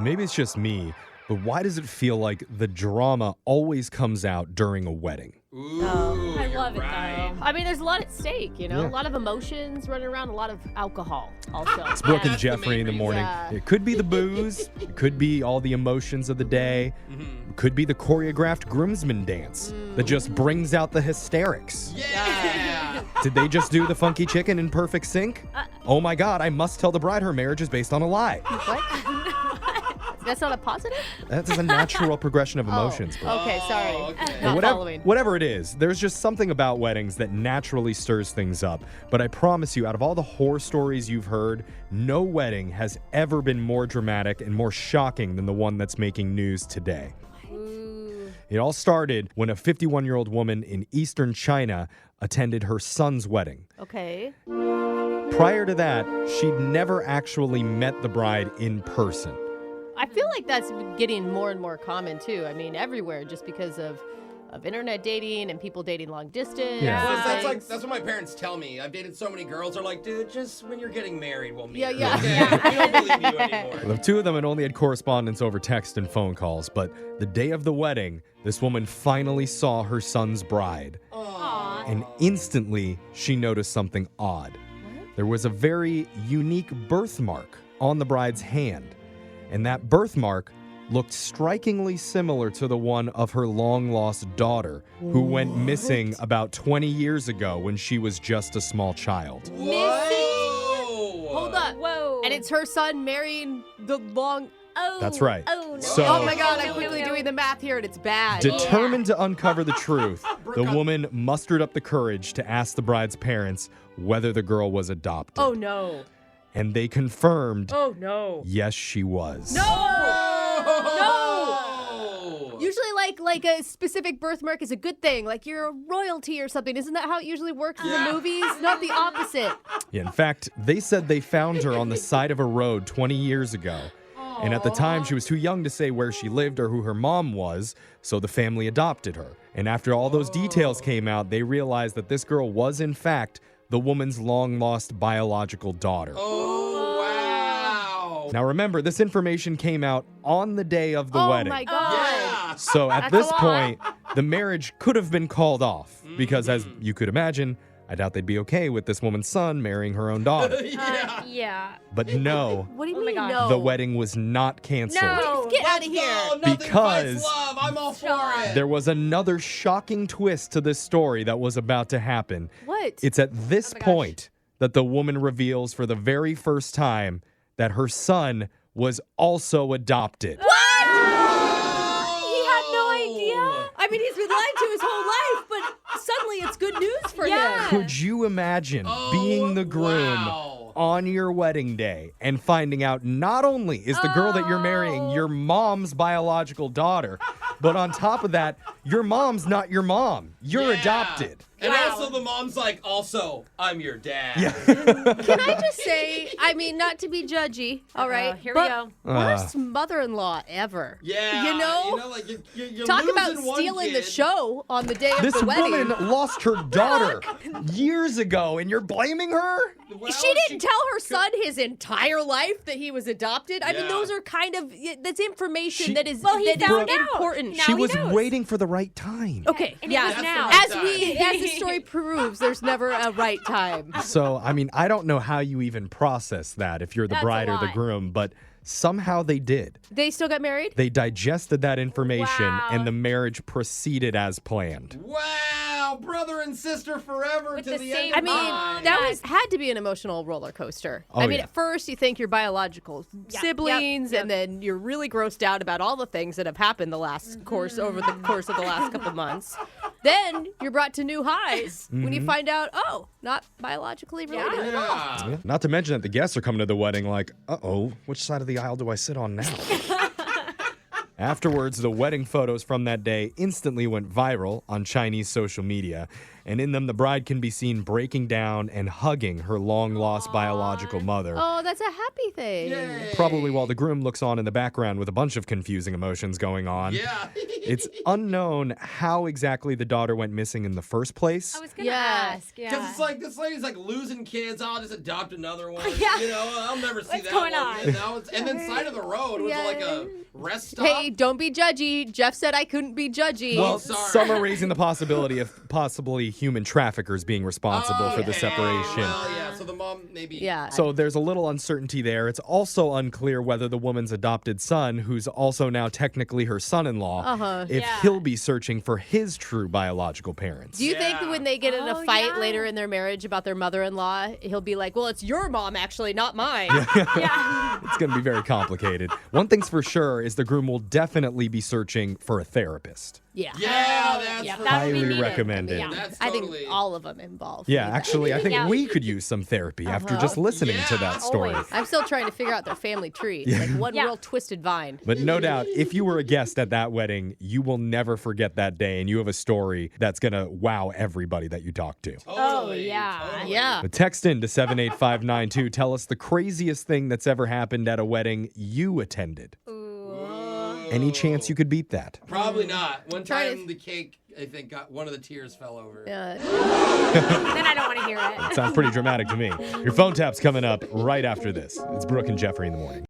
maybe it's just me, but why does it feel like the drama always comes out during a wedding? Ooh, I love it, right. though. I mean, there's a lot at stake, Yeah. A lot of emotions running around, a lot of alcohol also. It's Brooke and that's the Jeffrey main in the reason. morning. Yeah. It could be the booze. It could be all the emotions of the day. It could be the choreographed groomsmen dance that just brings out the hysterics. Yeah. Did they just do the funky chicken in perfect sync? Oh my God, I must tell the bride her marriage is based on a lie. What? That's not a positive? That is a natural progression of emotions, bro. Okay, sorry. okay. Not Whatever, following. whatever it is, there's just something about weddings that naturally stirs things up. But I promise you, out of all the horror stories you've heard, no wedding has ever been more dramatic and more shocking than the one that's making news today. Ooh. It all started when a 51-year-old woman in eastern China attended her son's wedding. Okay. Prior to that, she'd never actually met the bride in person. I feel like that's getting more and more common, too. I mean, everywhere, just because of internet dating and people dating long distance. Yeah. Well, and that's what my parents tell me. I've dated so many girls. They're like, dude, just when you're getting married, we'll meet. Yeah, her, yeah. okay? We don't believe you anymore. The two of them had only had correspondence over text and phone calls, but the day of the wedding, this woman finally saw her son's bride. Aww. And instantly, she noticed something odd. There was a very unique birthmark on the bride's hand. And that birthmark looked strikingly similar to the one of her long-lost daughter, who went missing about 20 years ago when she was just a small child. Whoa. Hold up. Whoa. And it's her son marrying the long... Oh. That's right. Oh, no. So- Oh, my God. I'm No, quickly no, no. doing the math here, and it's bad. Determined to uncover the truth, the woman mustered up the courage to ask the bride's parents whether the girl was adopted. Oh, no. And they confirmed, Oh, no. yes, she was. No! No. Usually, like a specific birthmark is a good thing. Like you're a royalty or something. Isn't that how it usually works in the movies? Not the opposite. Yeah, in fact, they said they found her on the side of a road 20 years ago. And at the time, she was too young to say where she lived or who her mom was, so the family adopted her. And after all those details came out, they realized that this girl was, in fact, the woman's long-lost biological daughter. Oh, wow. Now remember, this information came out on the day of the Oh, wedding. my God. Yeah. So at That's this a lot. point, the marriage could have been called off because, as you could imagine, I doubt they'd be okay with this woman's son marrying her own daughter. Yeah. Yeah. But no, What do you Oh my mean, gosh. no? the wedding was not canceled. No. Get out of here. Let's go. Nothing Because- fights love. I'm all for it. There was another shocking twist to this story that was about to happen. What? It's at this my gosh. point that the woman reveals for the very first time that her son was also adopted. He had no idea. I mean, he's been lied to his whole life, but suddenly it's good news for Yeah. him. Could you imagine being the groom Wow. on your wedding day and finding out not only is the girl that you're marrying your mom's biological daughter, but on top of that, your mom's not your mom. You're Yeah. adopted. And Wow. also the mom's like, also, I'm your dad. Yeah. Can I just say, I mean, not to be judgy, all right? Here we but go. Worst mother-in-law ever. Yeah. You know? like you're Talk about losing one stealing the kid. show on the day of This the wedding. woman lost her daughter years ago, and you're blaming her? Well, She didn't tell her son his entire life that he was adopted. I mean, Yeah. those are kind of that's information She- that is Well, he that is found out. important. Now She he was knows. waiting for the right time. Okay, And it yeah. was That's now. the right As the story proves, there's never a right time. So, I mean, I don't know how you even process that if you're the That's a bride or the lot. groom, but somehow they did. They still got married? They digested that information, Wow. and the marriage proceeded as planned. Wow, brother and sister forever With to the the same end. I of mean, time. that had to be an emotional roller coaster. Oh, I mean, yeah. at first you think your biological Yep, siblings, yep, and then you're really grossed out about all the things that have happened over the course of the last couple months. Then you're brought to new highs when you find out, oh, not biologically related at all. Yeah. Yeah. Not to mention that the guests are coming to the wedding like, uh-oh, which side of the aisle do I sit on now? Afterwards, the wedding photos from that day instantly went viral on Chinese social media, and in them the bride can be seen breaking down and hugging her long-lost biological mother. Oh, that's a happy thing. Yay. Probably while the groom looks on in the background with a bunch of confusing emotions going on. Yeah. It's unknown how exactly the daughter went missing in the first place. I was gonna Yeah. ask. Yeah. Because it's like, this lady's like losing kids. I'll just adopt another one. Yeah. You know, I'll never see What's that going one. on? And, now it's, and then side of the road was Yeah. like a rest stop. Hey, don't be judgy. Jeff said I couldn't be judgy. Well, sorry. some are raising the possibility of possibly human traffickers being responsible for the Okay. separation. Well, yeah, so the mom maybe. yeah. So there's a little uncertainty there. It's also unclear whether the woman's adopted son, who's also now technically her son-in-law, if Yeah. he'll be searching for his true biological parents. Do you think that when they get in a Oh, fight yeah. later in their marriage about their mother-in-law, he'll be like, well, it's your mom, actually, not mine. Yeah. It's going to be very complicated. One thing's for sure is the groom will definitely be searching for a therapist. Yeah. Yeah, that's Yeah, for that would be Highly needed. recommended. Yeah. That's I totally. think all of them involved. Yeah, need that. actually, I think Yeah. we could use some therapy after just listening to Yeah, that story. always. I'm still trying to figure out their family tree. It's like one Yeah. real twisted vine. But no doubt, if you were a guest at that wedding, you will never forget that day, and you have a story that's going to wow everybody that you talk to. Totally, yeah. totally. Yeah. But text in to 78592. Tell us the craziest thing that's ever happened at a wedding you attended. Any chance you could beat that? Probably not. One Try to- time the cake, I think, one of the tears fell over. Then I don't want to hear it. Sounds pretty dramatic to me. Your phone tap's coming up right after this. It's Brooke and Jeffrey in the morning.